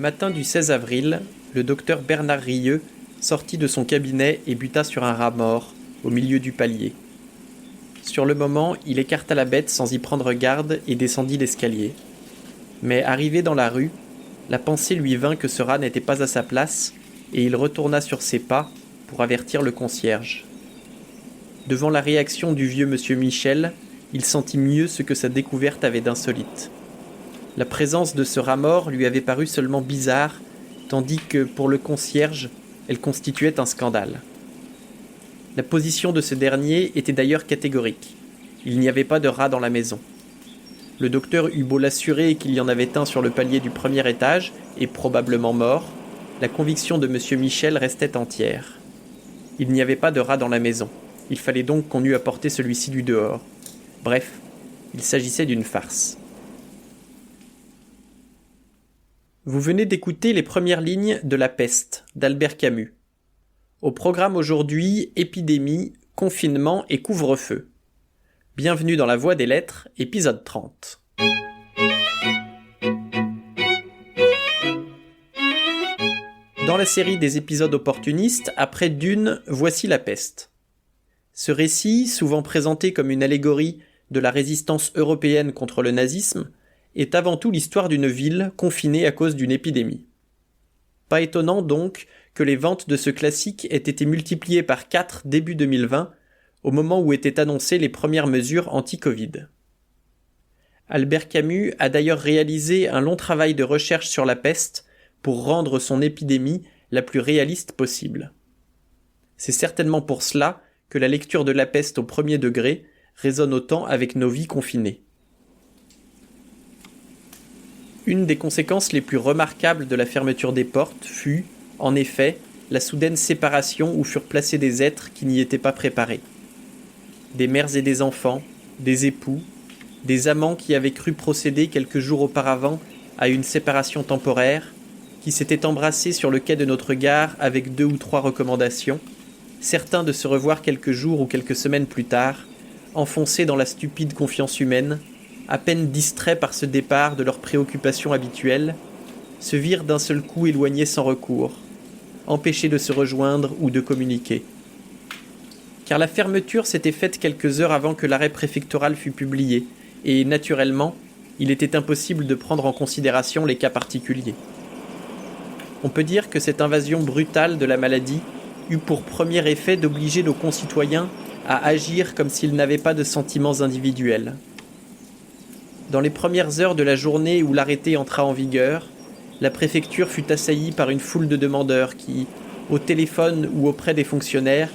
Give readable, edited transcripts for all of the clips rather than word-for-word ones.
matin du 16 avril, le docteur Bernard Rieux sortit de son cabinet et buta sur un rat mort, au milieu du palier. Sur le moment, il écarta la bête sans y prendre garde et descendit l'escalier. Mais arrivé dans la rue, la pensée lui vint que ce rat n'était pas à sa place, et il retourna sur ses pas pour avertir le concierge. Devant la réaction du vieux monsieur Michel, il sentit mieux ce que sa découverte avait d'insolite. La présence de ce rat mort lui avait paru seulement bizarre, tandis que, pour le concierge, elle constituait un scandale. La position de ce dernier était d'ailleurs catégorique. Il n'y avait pas de rat dans la maison. Le docteur eut beau l'assurer qu'il y en avait un sur le palier du premier étage, et probablement mort, la conviction de M. Michel restait entière. Il n'y avait pas de rat dans la maison. Il fallait donc qu'on eût apporté celui-ci du dehors. Bref, il s'agissait d'une farce. Vous venez d'écouter les premières lignes de La Peste d'Albert Camus. Au programme aujourd'hui, épidémie, confinement et couvre-feu. Bienvenue dans La Voie des Lettres, épisode 30. Dans la série des épisodes opportunistes, après Dune, voici La Peste. Ce récit, souvent présenté comme une allégorie de la résistance européenne contre le nazisme, est avant tout l'histoire d'une ville confinée à cause d'une épidémie. Pas étonnant donc que les ventes de ce classique aient été multipliées par 4 début 2020, au moment où étaient annoncées les premières mesures anti-Covid. Albert Camus a d'ailleurs réalisé un long travail de recherche sur la peste pour rendre son épidémie la plus réaliste possible. C'est certainement pour cela que la lecture de La Peste au premier degré résonne autant avec nos vies confinées. Une des conséquences les plus remarquables de la fermeture des portes fut, en effet, la soudaine séparation où furent placés des êtres qui n'y étaient pas préparés. Des mères et des enfants, des époux, des amants qui avaient cru procéder quelques jours auparavant à une séparation temporaire, qui s'étaient embrassés sur le quai de notre gare avec 2 ou 3 recommandations, certains de se revoir quelques jours ou quelques semaines plus tard, enfoncés dans la stupide confiance humaine, à peine distraits par ce départ de leurs préoccupations habituelles, se virent d'un seul coup éloignés sans recours, empêchés de se rejoindre ou de communiquer. Car la fermeture s'était faite quelques heures avant que l'arrêt préfectoral fût publié, et naturellement, il était impossible de prendre en considération les cas particuliers. On peut dire que cette invasion brutale de la maladie eut pour premier effet d'obliger nos concitoyens à agir comme s'ils n'avaient pas de sentiments individuels. Dans les premières heures de la journée où l'arrêté entra en vigueur, la préfecture fut assaillie par une foule de demandeurs qui, au téléphone ou auprès des fonctionnaires,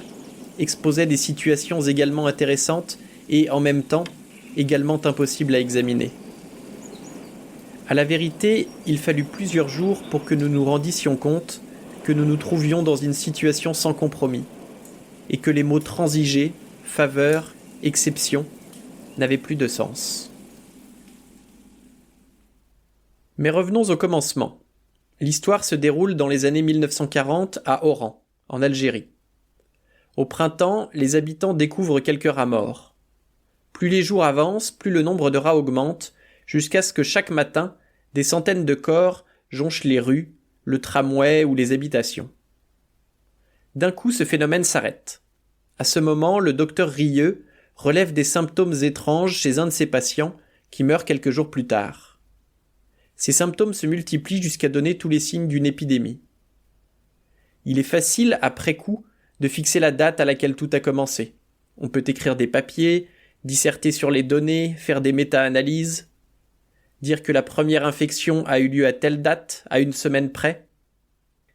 exposaient des situations également intéressantes et, en même temps, également impossibles à examiner. À la vérité, il fallut plusieurs jours pour que nous nous rendissions compte que nous nous trouvions dans une situation sans compromis, et que les mots transiger, faveur, exception n'avaient plus de sens. Mais revenons au commencement. L'histoire se déroule dans les années 1940 à Oran, en Algérie. Au printemps, les habitants découvrent quelques rats morts. Plus les jours avancent, plus le nombre de rats augmente, jusqu'à ce que chaque matin, des centaines de corps jonchent les rues, le tramway ou les habitations. D'un coup, ce phénomène s'arrête. À ce moment, le docteur Rieux relève des symptômes étranges chez un de ses patients qui meurt quelques jours plus tard. Ces symptômes se multiplient jusqu'à donner tous les signes d'une épidémie. Il est facile, après coup, de fixer la date à laquelle tout a commencé. On peut écrire des papiers, disserter sur les données, faire des méta-analyses, dire que la première infection a eu lieu à telle date, à une semaine près.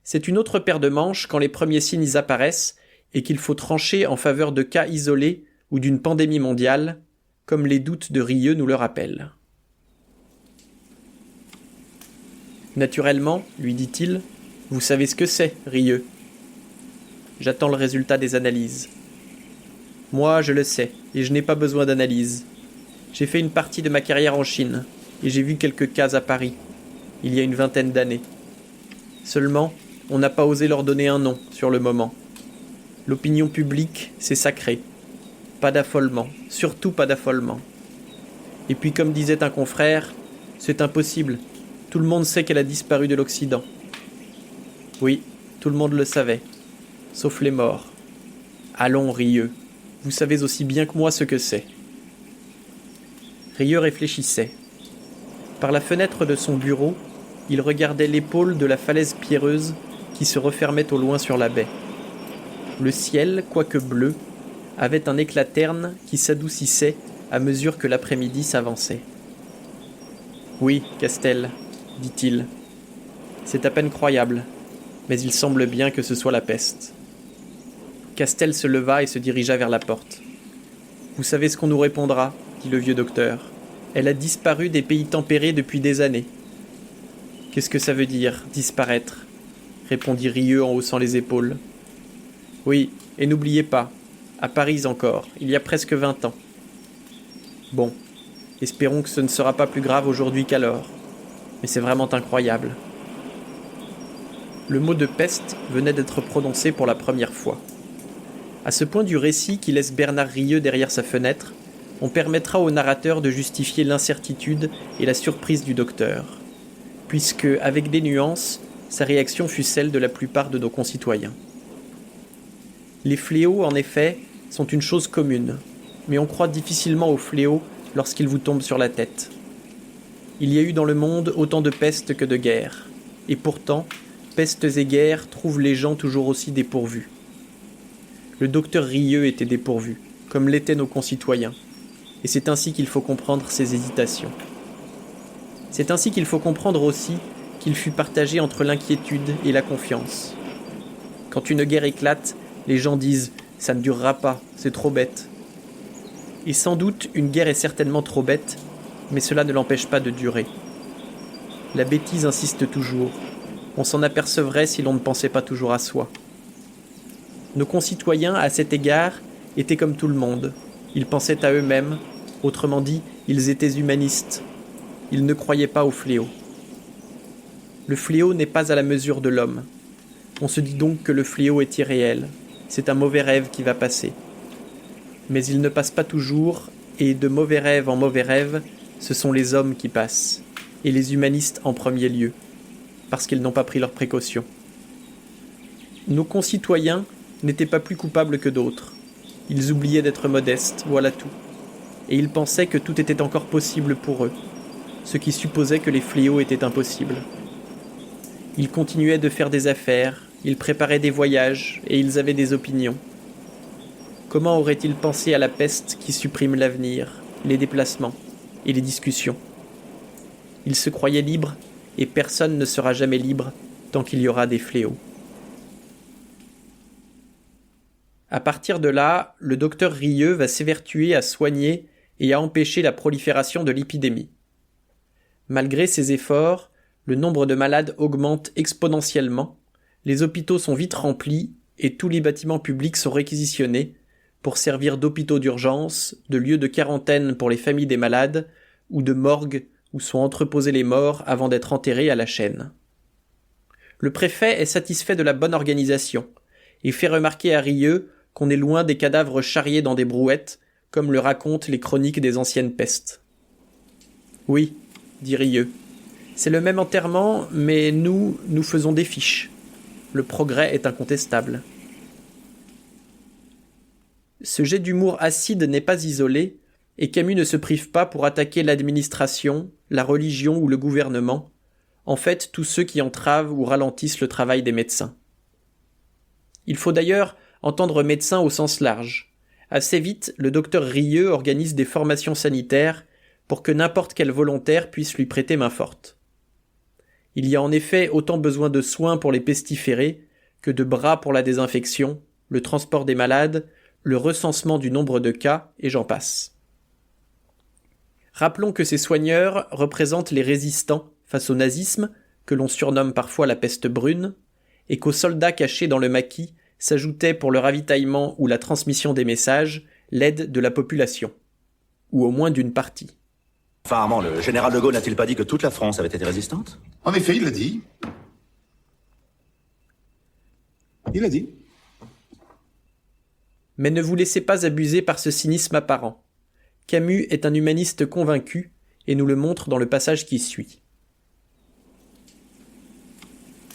C'est une autre paire de manches quand les premiers signes apparaissent et qu'il faut trancher en faveur de cas isolés ou d'une pandémie mondiale, comme les doutes de Rieux nous le rappellent. Naturellement, lui dit-il, vous savez ce que c'est, Rieux. J'attends le résultat des analyses. Moi, je le sais, et je n'ai pas besoin d'analyse. J'ai fait une partie de ma carrière en Chine, et j'ai vu quelques cas à Paris, il y a une 20aine d'années. Seulement, on n'a pas osé leur donner un nom sur le moment. L'opinion publique, c'est sacré. Pas d'affolement, surtout pas d'affolement. Et puis comme disait un confrère, c'est impossible. Tout le monde sait qu'elle a disparu de l'Occident. Oui, tout le monde le savait, sauf les morts. Allons, Rieux, vous savez aussi bien que moi ce que c'est. Rieux réfléchissait. Par la fenêtre de son bureau, il regardait l'épaule de la falaise pierreuse qui se refermait au loin sur la baie. Le ciel, quoique bleu, avait un éclat terne qui s'adoucissait à mesure que l'après-midi s'avançait. « Oui, Castel, dit-il. C'est à peine croyable, mais il semble bien que ce soit la peste. » Castel se leva et se dirigea vers la porte. « Vous savez ce qu'on nous répondra, dit le vieux docteur. Elle a disparu des pays tempérés depuis des années. » « Qu'est-ce que ça veut dire, disparaître ?» répondit Rieux en haussant les épaules. « Oui, et n'oubliez pas, à Paris encore, il y a presque 20 ans. » Bon, espérons que ce ne sera pas plus grave aujourd'hui qu'alors. Mais c'est vraiment incroyable. Le mot de peste venait d'être prononcé pour la première fois. À ce point du récit qui laisse Bernard Rieux derrière sa fenêtre, on permettra au narrateur de justifier l'incertitude et la surprise du docteur, puisque, avec des nuances, sa réaction fut celle de la plupart de nos concitoyens. Les fléaux, en effet, sont une chose commune, mais on croit difficilement aux fléaux lorsqu'ils vous tombent sur la tête. Il y a eu dans le monde autant de pestes que de guerres, et pourtant, pestes et guerres trouvent les gens toujours aussi dépourvus. Le docteur Rieux était dépourvu, comme l'étaient nos concitoyens, et c'est ainsi qu'il faut comprendre ses hésitations. C'est ainsi qu'il faut comprendre aussi qu'il fut partagé entre l'inquiétude et la confiance. Quand une guerre éclate, les gens disent « ça ne durera pas, c'est trop bête ». Et sans doute une guerre est certainement trop bête, mais cela ne l'empêche pas de durer. La bêtise insiste toujours. On s'en apercevrait si l'on ne pensait pas toujours à soi. Nos concitoyens, à cet égard, étaient comme tout le monde. Ils pensaient à eux-mêmes, autrement dit, ils étaient humanistes. Ils ne croyaient pas au fléau. Le fléau n'est pas à la mesure de l'homme. On se dit donc que le fléau est irréel. C'est un mauvais rêve qui va passer. Mais il ne passe pas toujours, et de mauvais rêve en mauvais rêve, ce sont les hommes qui passent, et les humanistes en premier lieu, parce qu'ils n'ont pas pris leurs précautions. Nos concitoyens n'étaient pas plus coupables que d'autres. Ils oubliaient d'être modestes, voilà tout. Et ils pensaient que tout était encore possible pour eux, ce qui supposait que les fléaux étaient impossibles. Ils continuaient de faire des affaires, ils préparaient des voyages, et ils avaient des opinions. Comment auraient-ils pensé à la peste qui supprime l'avenir, les déplacements et les discussions ? Ils se croyaient libres, et personne ne sera jamais libre tant qu'il y aura des fléaux. À partir de là, le docteur Rieux va s'évertuer à soigner et à empêcher la prolifération de l'épidémie. Malgré ses efforts, le nombre de malades augmente exponentiellement, les hôpitaux sont vite remplis et tous les bâtiments publics sont réquisitionnés pour servir d'hôpitaux d'urgence, de lieux de quarantaine pour les familles des malades ou de morgues où sont entreposés les morts avant d'être enterrés à la chaîne. Le préfet est satisfait de la bonne organisation et fait remarquer à Rieux qu'on est loin des cadavres charriés dans des brouettes, comme le racontent les chroniques des anciennes pestes. « Oui, dit Rieux, c'est le même enterrement, mais nous faisons des fiches. Le progrès est incontestable. » Ce jet d'humour acide n'est pas isolé, et Camus ne se prive pas pour attaquer l'administration, la religion ou le gouvernement, en fait tous ceux qui entravent ou ralentissent le travail des médecins. Il faut d'ailleurs entendre médecin au sens large. Assez vite, le docteur Rieux organise des formations sanitaires pour que n'importe quel volontaire puisse lui prêter main forte. Il y a en effet autant besoin de soins pour les pestiférés que de bras pour la désinfection, le transport des malades, le recensement du nombre de cas, et j'en passe. Rappelons que ces soigneurs représentent les résistants face au nazisme, que l'on surnomme parfois la peste brune, et qu'aux soldats cachés dans le maquis s'ajoutait pour le ravitaillement ou la transmission des messages l'aide de la population, ou au moins d'une partie. Enfin, Armand, le général de Gaulle n'a-t-il pas dit que toute la France avait été résistante ? En effet, il l'a dit. Il l'a dit. Mais ne vous laissez pas abuser par ce cynisme apparent. Camus est un humaniste convaincu et nous le montre dans le passage qui suit.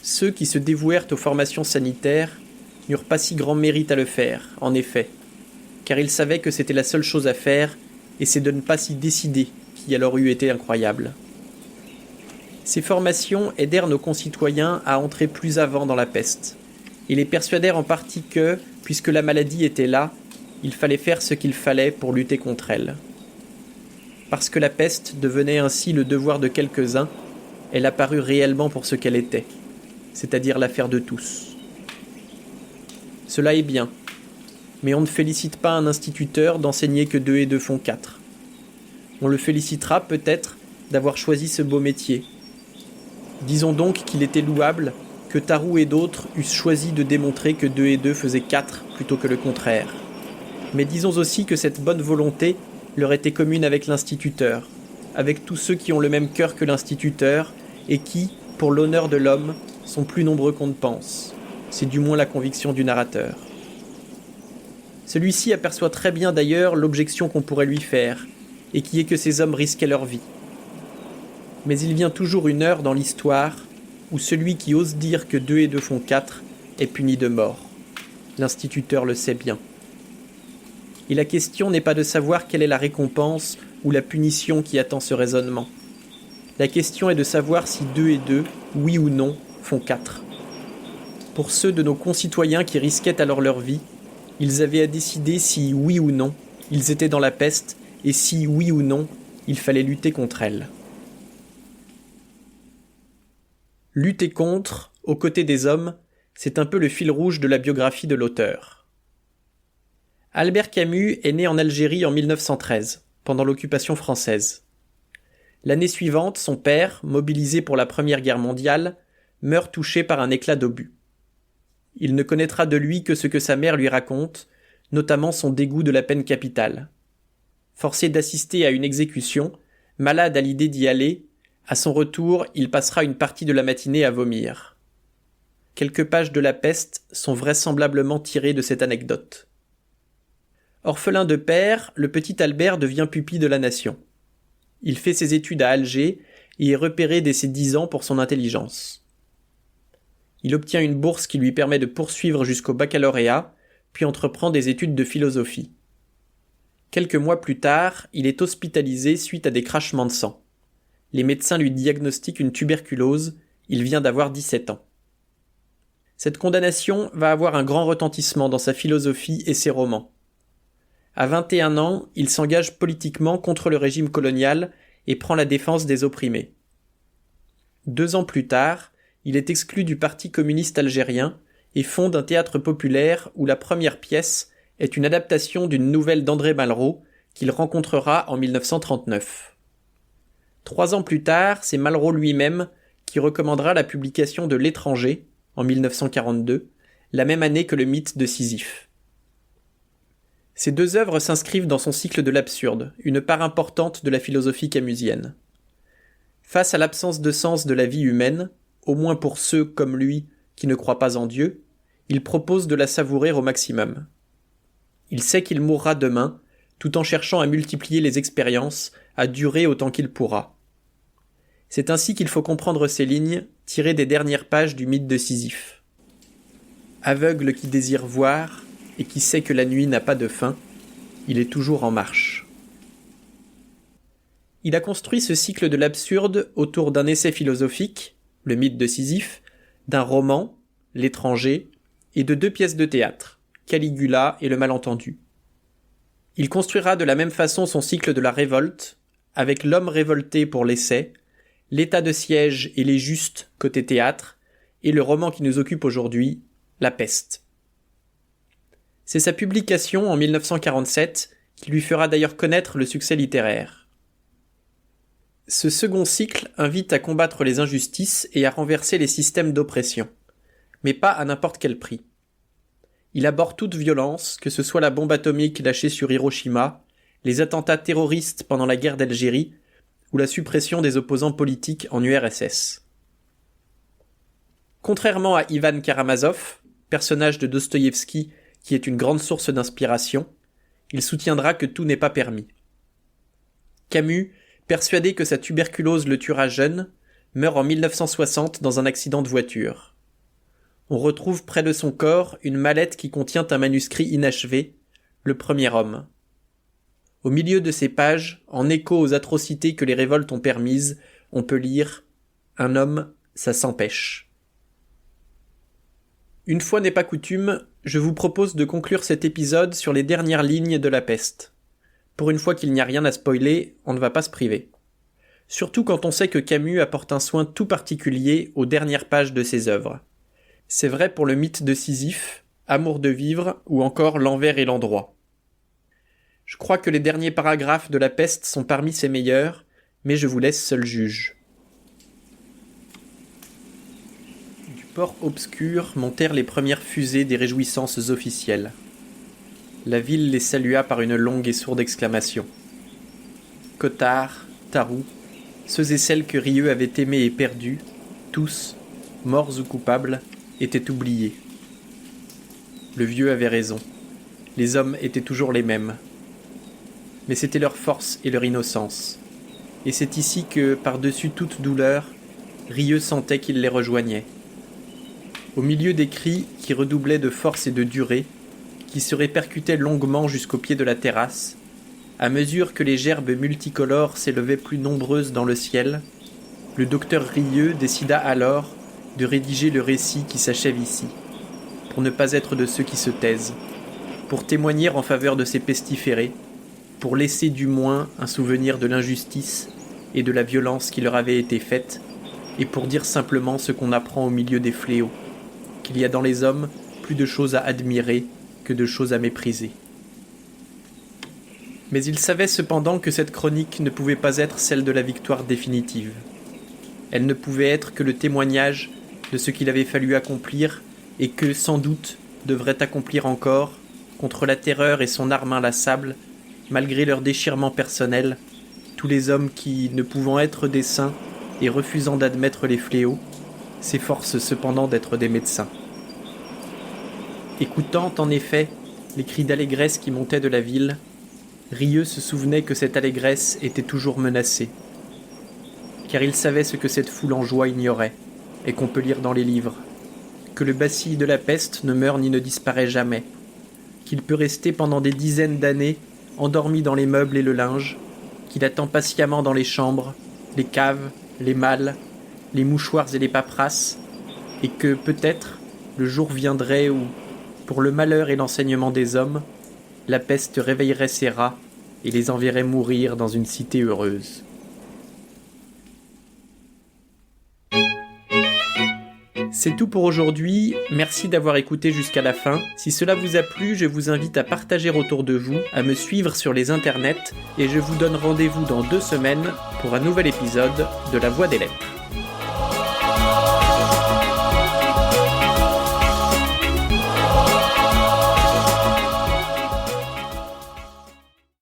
Ceux qui se dévouèrent aux formations sanitaires n'eurent pas si grand mérite à le faire, en effet, car ils savaient que c'était la seule chose à faire, et c'est de ne pas s'y décider qui alors eût été incroyable. Ces formations aidèrent nos concitoyens à entrer plus avant dans la peste, et les persuadèrent en partie que, puisque la maladie était là, il fallait faire ce qu'il fallait pour lutter contre elle. Parce que la peste devenait ainsi le devoir de quelques-uns, elle apparut réellement pour ce qu'elle était, c'est-à-dire l'affaire de tous. Cela est bien, mais on ne félicite pas un instituteur d'enseigner que 2 et 2 font 4. On le félicitera peut-être d'avoir choisi ce beau métier. Disons donc qu'il était louable que Tarou et d'autres eussent choisi de démontrer que 2 et 2 faisaient 4 plutôt que le contraire. Mais disons aussi que cette bonne volonté leur était commune avec l'instituteur, avec tous ceux qui ont le même cœur que l'instituteur et qui, pour l'honneur de l'homme, sont plus nombreux qu'on ne pense. C'est du moins la conviction du narrateur. Celui-ci aperçoit très bien d'ailleurs l'objection qu'on pourrait lui faire, et qui est que ces hommes risquaient leur vie. Mais il vient toujours une heure dans l'histoire où celui qui ose dire que 2 et 2 font 4 est puni de mort. L'instituteur le sait bien. Et la question n'est pas de savoir quelle est la récompense ou la punition qui attend ce raisonnement. La question est de savoir si 2 et 2, oui ou non, font 4. Pour ceux de nos concitoyens qui risquaient alors leur vie, ils avaient à décider si, oui ou non, ils étaient dans la peste et si, oui ou non, il fallait lutter contre elle. Lutter contre, aux côtés des hommes, c'est un peu le fil rouge de la biographie de l'auteur. Albert Camus est né en Algérie en 1913, pendant l'occupation française. L'année suivante, son père, mobilisé pour la Première Guerre mondiale, meurt touché par un éclat d'obus. Il ne connaîtra de lui que ce que sa mère lui raconte, notamment son dégoût de la peine capitale. Forcé d'assister à une exécution, malade à l'idée d'y aller, à son retour, il passera une partie de la matinée à vomir. Quelques pages de La Peste sont vraisemblablement tirées de cette anecdote. Orphelin de père, le petit Albert devient pupille de la nation. Il fait ses études à Alger et est repéré dès ses 10 ans pour son intelligence. Il obtient une bourse qui lui permet de poursuivre jusqu'au baccalauréat, puis entreprend des études de philosophie. Quelques mois plus tard, il est hospitalisé suite à des crachements de sang. Les médecins lui diagnostiquent une tuberculose, il vient d'avoir 17 ans. Cette condamnation va avoir un grand retentissement dans sa philosophie et ses romans. À 21 ans, il s'engage politiquement contre le régime colonial et prend la défense des opprimés. 2 ans plus tard, il est exclu du Parti communiste algérien et fonde un théâtre populaire où la première pièce est une adaptation d'une nouvelle d'André Malraux qu'il rencontrera en 1939. 3 ans plus tard, c'est Malraux lui-même qui recommandera la publication de L'Étranger, en 1942, la même année que le mythe de Sisyphe. Ces 2 œuvres s'inscrivent dans son cycle de l'absurde, une part importante de la philosophie camusienne. Face à l'absence de sens de la vie humaine, au moins pour ceux, comme lui, qui ne croient pas en Dieu, il propose de la savourer au maximum. Il sait qu'il mourra demain, tout en cherchant à multiplier les expériences, à durer autant qu'il pourra. C'est ainsi qu'il faut comprendre ces lignes, tirées des dernières pages du mythe de Sisyphe. Aveugle qui désire voir, et qui sait que la nuit n'a pas de fin, il est toujours en marche. Il a construit ce cycle de l'absurde autour d'un essai philosophique, le mythe de Sisyphe, d'un roman, L'Étranger, et de 2 pièces de théâtre, Caligula et Le Malentendu. Il construira de la même façon son cycle de la révolte, avec L'homme révolté pour l'essai, L'état de siège et les justes côté théâtre, et le roman qui nous occupe aujourd'hui, La Peste. C'est sa publication en 1947 qui lui fera d'ailleurs connaître le succès littéraire. Ce second cycle invite à combattre les injustices et à renverser les systèmes d'oppression, mais pas à n'importe quel prix. Il aborde toute violence, que ce soit la bombe atomique lâchée sur Hiroshima, les attentats terroristes pendant la guerre d'Algérie, ou la suppression des opposants politiques en URSS. Contrairement à Ivan Karamazov, personnage de Dostoïevski qui est une grande source d'inspiration, il soutiendra que tout n'est pas permis. Camus, persuadé que sa tuberculose le tuera jeune, meurt en 1960 dans un accident de voiture. on retrouve près de son corps une mallette qui contient un manuscrit inachevé, Le Premier Homme. Au milieu de ces pages, en écho aux atrocités que les révoltes ont permises, on peut lire « Un homme, ça s'empêche ». Une fois n'est pas coutume, je vous propose de conclure cet épisode sur les dernières lignes de La Peste. Pour une fois qu'il n'y a rien à spoiler, on ne va pas se priver. Surtout quand on sait que Camus apporte un soin tout particulier aux dernières pages de ses œuvres. C'est vrai pour le mythe de Sisyphe, Amour de vivre ou encore L'envers et l'endroit. Je crois que les derniers paragraphes de La Peste sont parmi ses meilleurs, mais je vous laisse seul juge. Du port obscur montèrent les premières fusées des réjouissances officielles. La ville les salua par une longue et sourde exclamation. Cottard, Tarou, ceux et celles que Rieux avait aimés et perdus, tous, morts ou coupables, étaient oubliés. Le vieux avait raison. Les hommes étaient toujours les mêmes. Mais c'était leur force et leur innocence. Et c'est ici que, par-dessus toute douleur, Rieux sentait qu'il les rejoignait. Au milieu des cris qui redoublaient de force et de durée, qui se répercutaient longuement jusqu'au pied de la terrasse, à mesure que les gerbes multicolores s'élevaient plus nombreuses dans le ciel, le docteur Rieux décida alors de rédiger le récit qui s'achève ici, pour ne pas être de ceux qui se taisent, pour témoigner en faveur de ces pestiférés, pour laisser du moins un souvenir de l'injustice et de la violence qui leur avait été faite, et pour dire simplement ce qu'on apprend au milieu des fléaux, qu'il y a dans les hommes plus de choses à admirer que de choses à mépriser. Mais il savait cependant que cette chronique ne pouvait pas être celle de la victoire définitive. Elle ne pouvait être que le témoignage de ce qu'il avait fallu accomplir et que, sans doute, devrait accomplir encore, contre la terreur et son arme inlassable, malgré leur déchirement personnel, tous les hommes qui, ne pouvant être des saints et refusant d'admettre les fléaux, s'efforcent cependant d'être des médecins. Écoutant, en effet, les cris d'allégresse qui montaient de la ville, Rieux se souvenait que cette allégresse était toujours menacée. Car il savait ce que cette foule en joie ignorait, et qu'on peut lire dans les livres, que le bacille de la peste ne meurt ni ne disparaît jamais, qu'il peut rester pendant des dizaines d'années endormi dans les meubles et le linge, qu'il attend patiemment dans les chambres, les caves, les malles, les mouchoirs et les paperasses, et que, peut-être, le jour viendrait où, pour le malheur et l'enseignement des hommes, la peste réveillerait ses rats et les enverrait mourir dans une cité heureuse. C'est tout pour aujourd'hui, merci d'avoir écouté jusqu'à la fin. Si cela vous a plu, je vous invite à partager autour de vous, à me suivre sur les internets, et je vous donne rendez-vous dans 2 semaines pour un nouvel épisode de La Voix des Lettres.